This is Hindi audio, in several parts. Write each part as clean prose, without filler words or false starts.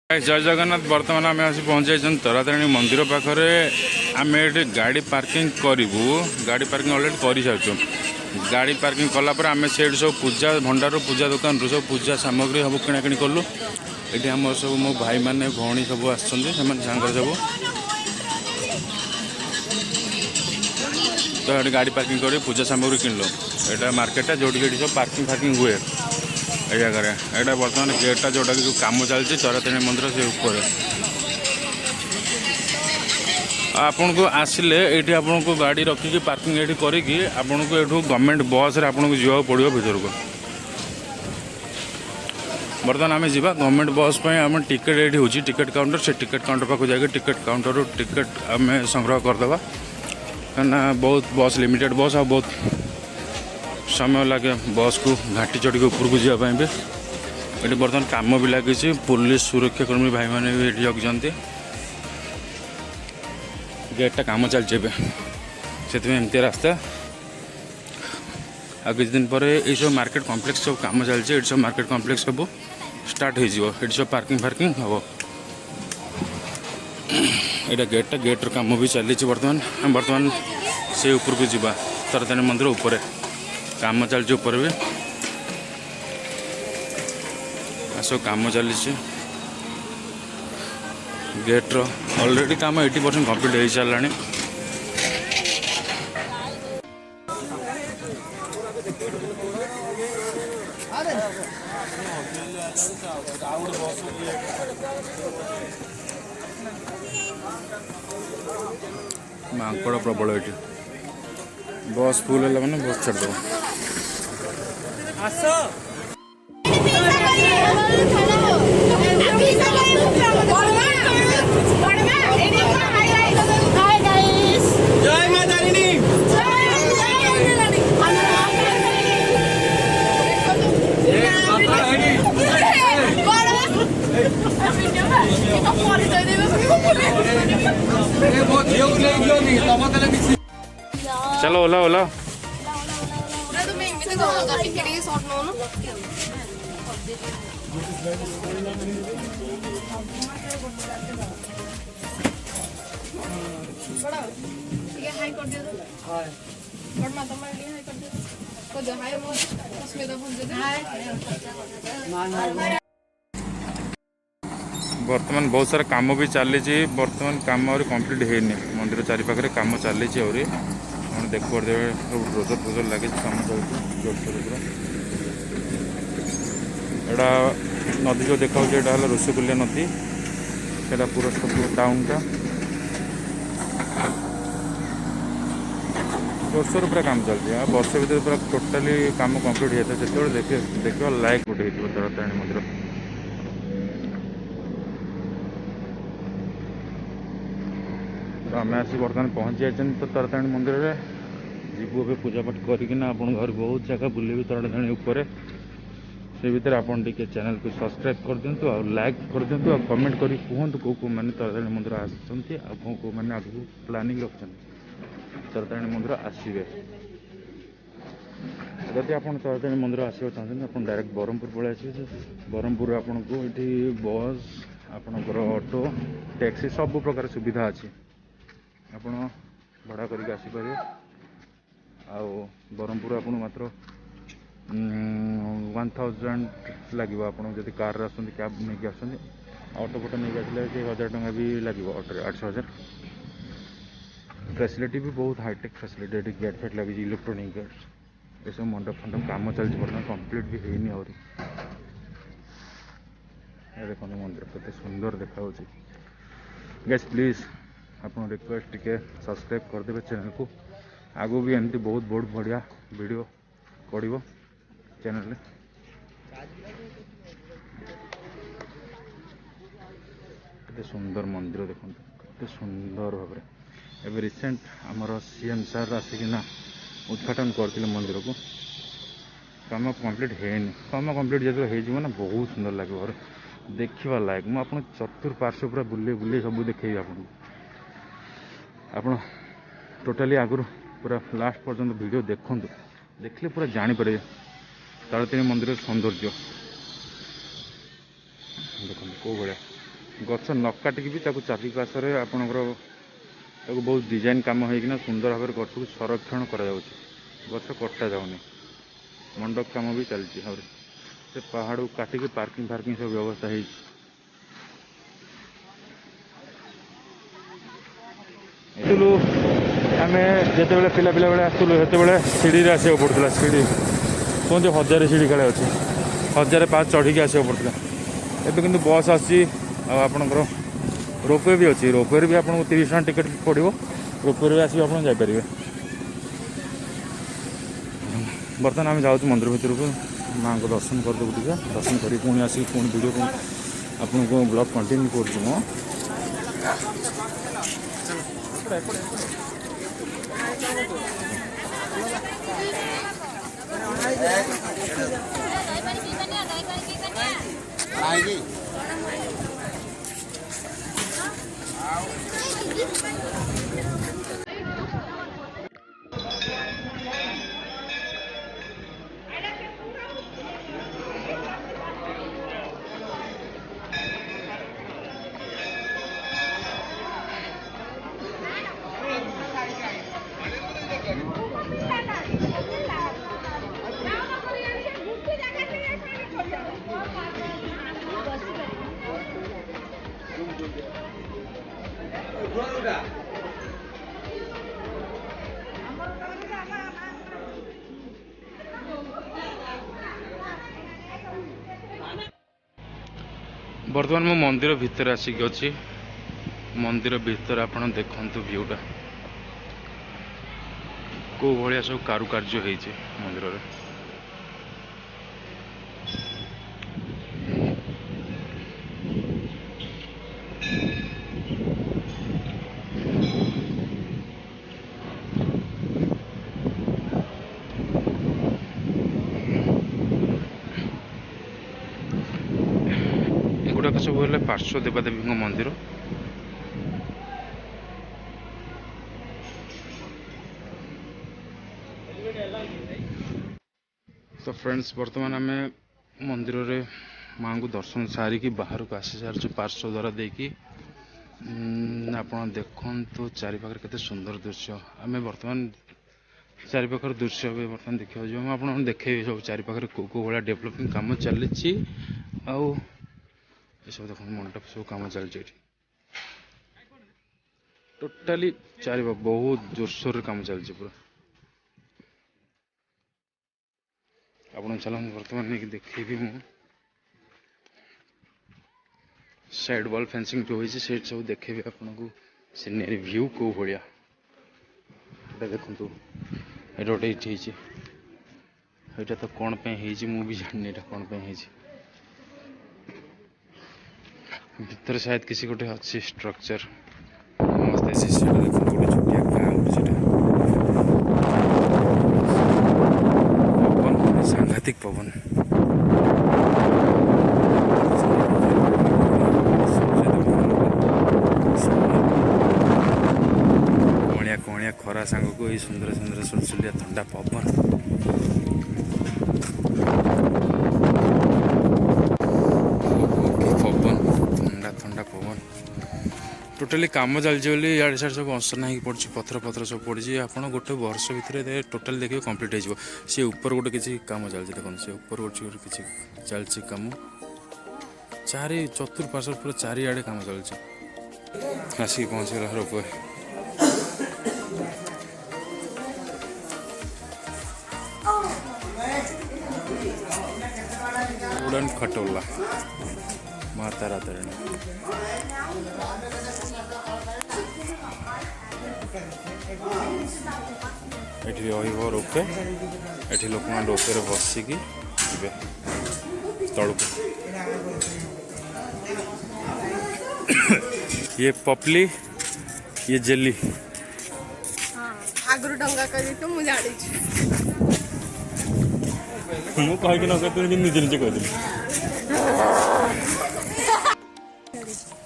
जय जगन्नाथ। बर्तमान आम आसी पहुँच जाइए तारातारिणी मंदिर पाखे। आम ये गाड़ी पार्किंग करूँ। गाड़ी पार्किंग अलरेडी कर सारी। गाड़ी पार्किंग कलापर आम से सब पूजा भंडार पूजा दुकान सब पूजा सामग्री सब किणाकिणी कलु। ये आम सब मो भाई मैंने भौणी सब आसर सब तो ये गाड़ी पार्किंग कर पूजा सामग्री किणलु। यहाँ मार्केटा जो सब पार्किंग फार्किंग हुए ये जगह। यहाँ बर्तमान गेटा जोटा कि कम चलती तारातारिणी मंदिर से ऊपर आपन को आसिले ये आपन को गाड़ी रखिकी पार्किंग ये करी आपन को ये गवर्नमेंट बस रे आपन को जावा पड़ो भीतर को। बर्तमान आम जा गवर्नमेंट बस आम टिकेट ये हूँ टिकेट काउंटर से टिकेट काउंटर पाक जाए टिकेट काउंटर टिकेट आम संग्रह करदे कहीं बहुत बस लिमिटेड बस आ बहुत समय लगे बस को घाटी चढ़ी ऊपर को जावाई भी। ये बर्तमान कम भी लगी पुलिस सुरक्षाकर्मी भाई मैंने भी ये जगुंट गेटा कम चलचे से एमती रास्ता आ किछ दिन पर ये सब मार्केट कॉम्प्लेक्स सब कम चलছে। ये सब मार्केट कॉम्प्लेक्स सब स्टार्ट हो सब पार्किंग फार्किंग हम। यहाँ गेटा गेट्र कम भी चली बर्तमान से ऊपर को जावा तारातारिणी मंदिर ऊपर काम चलছে ऊपर भी सब काम चली गेट्र ऑलरेडी काम 80% कंप्लीट हो सारा। मांकड़ प्रबल ये बस फुल है मैंने बस छाड़ दो। चलो ओला ओला बर्तमान बहुत सारा काम भी चली। बर्तमान काम और कंप्लीट है मंदिर चारि पाखे काम चली देख पारे रोजर फोजर लगे काम चलती जोरसोर पूरा। यहाँ नदी जो देखा यहाँ ऋषिकुल्या नदी से पूरा सब टाउनटा जोरसोर पूरा काम चलती है। वर्ष भर पूरा टोटाली काम कंप्लीट होता है जो देखा लाइक गोटे तारातारिणी मंदिर। तो आम आसी बर्तमान पहुँच जाइए तो तारातारिणी मंदिर में जीवु ए पूजा पाठ करना आप घर बहुत जगह बुले तारातारिणी ऊपर से भीतर आपन टिके चैनल को सब्सक्राइब कर दिंतु और लाइक कर दिंतु और कमेंट करी कहतु कौ मैंने तारातारिणी मंदिर आसुँच कौ मैंने आगू प्लानिंग रखते तारातारिणी मंदिर आसवे। जदि आप तारातारिणी मंदिर आसवा चाहते आप डायरेक्ट ब्रह्मपुर पलि आसवे। ब्रह्मपुर आपन को ये बस आपणकर ऑटो टैक्सी सब प्रकार सुविधा अच्छी आप भड़ा करके आसीपर। आ ब्रह्मपुर आप मात्र 1000 लगे आप कार आसते कैब नहीं आसते ऑटो फोटो नहीं आसले 1000 टका भी लगे ऑटो 800 फैसिलिटी भी बहुत हाईटेक फैसिलिटी गेट फेट लगी इलेक्ट्रोनिक गेट ये सब मंडप फंडप काम चलती बर्तमान कंप्लीट भी है नहीं। देखो मंदिर केते सुंदर देखा गाइस प्लीज आप रिक्वेस्ट टिके सब्सक्राइब करदे चैनल को। आगू भी एमती बहुत बहुत बढ़िया वीडियो पड़ो चैनल में। केते सुंदर मंदिर देखो केते सुंदर भाव एवं रिसेंट आमर सीएम सर आसिकिना उद्घाटन करते मंदिर को। काम कंप्लीट है काम कंप्लीट जो ना बहुत सुंदर लगे देखा लायक। मुझे चतुर्पार्श्व पूरा बुले बुले सब देखेबी आप टोटाली आगुरी पूरा लास्ट पर्यंत वीडियो देखूँ देखले पूरा जानीपर तारातारिणी मंदिर सौंदर्य देखो कौ भाया गछ न काटिकी भी चारिपार्श्व आपणकर बहुत डिजाइन काम होना सुंदर भाव गछ को संरक्षण करा गछ कटा जाऊनी मंडप काम भी चलती से पहाड़ को काटिकी पार्किंग फार्किंग सब व्यवस्था है। आम जिते बड़े पिला पिला आसलु से सीढ़ी आसक पड़ता सीढ़ी कहते 1000 सीढ़ी काले अच्छे 1000 पाँच चढ़ी आसक पड़ता एवं कि बस आपणकर रोपवे भी अच्छी रोपवे भी आपको 30 टका टिकेट पड़ो रोपवे भी आस जापर। बर्तमान आम जाऊँ मंदिर भितर को माँ को दर्शन करदेव टे दर्शन कर पुणी आसिक पुणी वीडियो को आपको ब्लॉग कंटिन्यू कर बर्तमान मो मंदिर भितर आसिक अच्छी मंदिर भितर आप देखु व्यूटा को भाया सब कारुकार्य होती मंदिर रे। एगुड़ाक सब है पार्श्व देवादेवी मंदिर। तो फ्रेंड्स बर्तमान आम मंदिर रे माँ को दर्शन सारिकी बाहर को आसी सारी पार्श्व द्वारा देकी आप देखु चारिपाखे केते सुंदर दृश्य आम बर्तमान चारिपाखर दृश्य भी बर्तमान देखा आप देखे सब चारिपाखे को भाया डेवलपिंग काम चली सब देख मंडप सब कम चलती टोटाली चारि बहुत जोरसोर कम चलती पूरा आपन चलो बर्तमान नहीं देखेबी मु साइड वॉल फेंसिंग जो होइछि से सब देखेबी आपन को सीनरी व्यू को भलिया एटा देखंतु एटा ओटे हिछि एटा तो कोन पे हिछि मु भी जाननी एटा कोन पे हिछि भीतर शायद किसी गोटे अच्छी स्ट्रक्चर मस्त ऐसी सेटा देखो गोटे छोटिया गाँ गोटे पवन सांघातिक पवन कणिया कणिया खरा सांग को ये सुंदर सुंदर सुलसुलिया ठंडा पवन पवन टोटाली कम चलती इे साइड सब असना हो पड़ी पथर पथर सब पड़ी आप गोटे वर्ष भितर टोटाल देखिए कंप्लीट हो सी ऊपर गोटे किसी कम चलती देखो सी ऊपर गोटे किसी चलती कम चारि चतुर्पार्श्व पूरा चारिआडे कम चलती आसिक पहुँचगला रोपवे उड़न खटोला माँ तारा तारिणी एठी रहिबो रोपे एठी लोक मान रोपे रे बसिकी जिबे तळको ये पपली ये जेली हां आगरु डंगा करी तो मु जाडी मु कहि कि न के तू निजे निजे कह दिली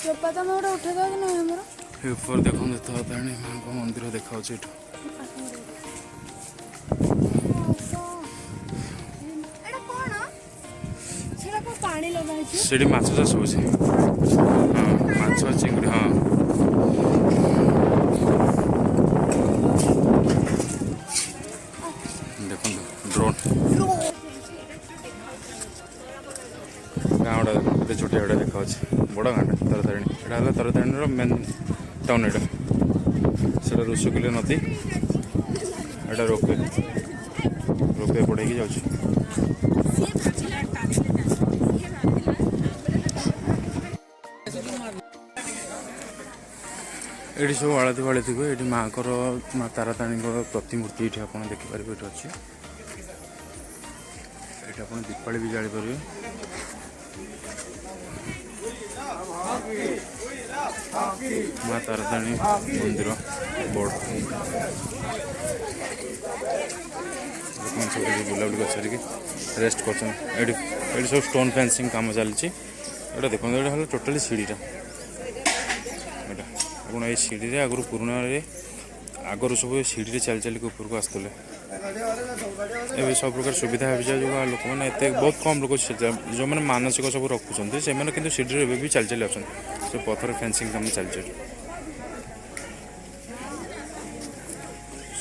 चोपा तो मोर उठे दो कि नहीं हमरो ये ऊपर देखो तो तारिणी मां को मंदिर देखा छ एठो एटा कोन सेटा को पानी लगाई छी सेडी माछ चाष होछि हां ଦେଖାଉଛି ବଡ଼ ଗାଁଟା ତାରାତାରିଣୀ। ଏଇଟା ହେଲା ତାରାତାରିଣୀର ମେନ୍ ଟାଉନ୍। ଏଇଟା ସେଇଟା ଋଷିକୂଲ୍ୟା ନଦୀ। ଏଇଟା ରୋପୱେ ପଢ଼େଇକି ଯାଉଛି। ଏଠି ସବୁ ଆଳତି ଫାଳତି ହୁଏ। ଏଠି ମାଆଙ୍କର ମା ତାରାତାରିଣୀଙ୍କର ପ୍ରତିମୂର୍ତ୍ତି ଏଠି ଆପଣ ଦେଖିପାରିବେ ଏଠି ଅଛି। ଏଠି ଆପଣ ଦୀପାଳି ବି ଜାଳିପାରିବେ। ମା ତାରାତାରିଣୀ ମନ୍ଦିର ବୋର୍ଡ। ଲୋକମାନେ ସବୁ ଏଠି ବୁଲାବୁଲି କରିସାରିକି ରେଷ୍ଟ କରୁଛନ୍ତି। ଏଠି ସବୁ ଷ୍ଟୋନ୍ ଫେନ୍ସିଂ କାମ ଚାଲିଛି। ଏଇଟା ଦେଖନ୍ତୁ, ଏଇଟା ହେଲା ଟୋଟାଲି ସିଡ଼ିଟା। ଏଇଟା ଆପଣ ଏଇ ସିଡ଼ିରେ ଆଗରୁ ପୁରୁଣାରେ ଆଗରୁ ସବୁ ସିଡ଼ିରେ ଚାଲି ଚାଲିକି ଉପରକୁ ଆସୁଥିଲେ। ଏବେ ସବୁ ପ୍ରକାର ସୁବିଧା ହୋଇଯିବା ଯୋଗୁଁ ଲୋକମାନେ ଏତେ ବହୁତ କମ୍ ଲୋକ ଯେଉଁମାନେ ମାନସିକ ସବୁ ରଖୁଛନ୍ତି ସେମାନେ କିନ୍ତୁ ସିଡ଼ିରେ ଏବେ ବି ଚାଲି ଚାଲି ଆସୁଛନ୍ତି। ସେ ପଥର ଫେନ୍ସିଂ କାମ ଚାଲିଛି।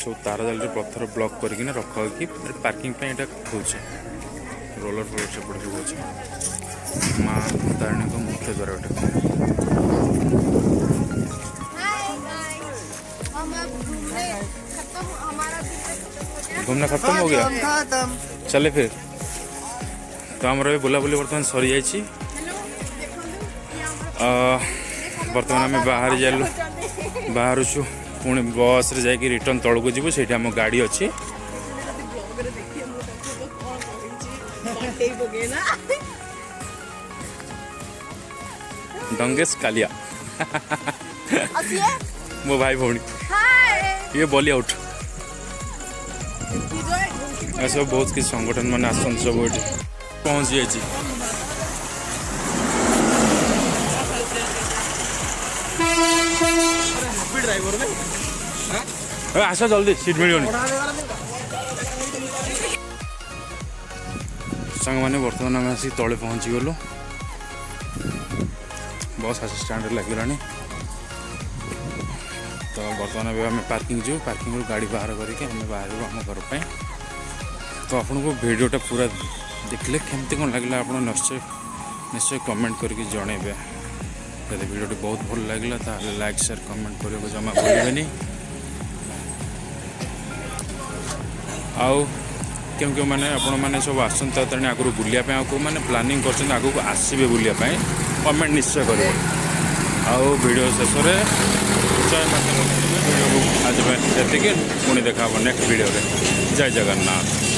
ସବୁ ତାର ଜାଲିରେ ପଥର ବ୍ଲକ୍ କରିକିନା ରଖା ହେଇକି ପାର୍କିଂ ପାଇଁ ଏଇଟା ହେଉଛି। ରୋଲର ଫୋଲର ସେପଟେ ସବୁ ଅଛି। ମା ତାରିଣୀଙ୍କ ମୁଖ୍ୟ ଦ୍ୱାର ଏଟା। घूमना खत्म हो गया, चले फिर। तो आमर भी बुलाबुली बर्तमान सरी जाइए। बर्तमान आम बाहर जालु बाहरुचु पुणी बस रे जाकि रिटर्न तौक जीवु। से आम गाड़ी अच्छी डंगेश कालिया मो भाई भौणी ये बॉलीवुड सब बहुत किसी संगठन मान आस सब ये पहुँच जाइए। आस जल्दी सीट मिलनी सांग मैंने बर्तमान आम आसिक तले पहुँची गलु। बस आसी स्टैंड लगे। तो बर्तमान आम पार्किंग जीव। पार्किंग गाड़ी बाहर करके आम बाहर आम घर पर। तो आपको वीडियोटा पूरा देखले केमती कौन लगे आप निश्चय निश्चय कमेंट करके जनइबे। यदि वीडियोटी बहुत भल लगे लाइक शेयर कमेंट करने को जमा भूलें। आउ क्यों क्यों मैंने आपण मैंने सब आसता आगु बुलापी आगे मैंने प्लानिंग कर आगू आसबे बुलापी कमेंट निश्चय करेंगे। आउ वीडियो शेष में जय माता वीडियो आज ये पुणी देखा नेक्स्ट वीडियो। जय जगन्नाथ।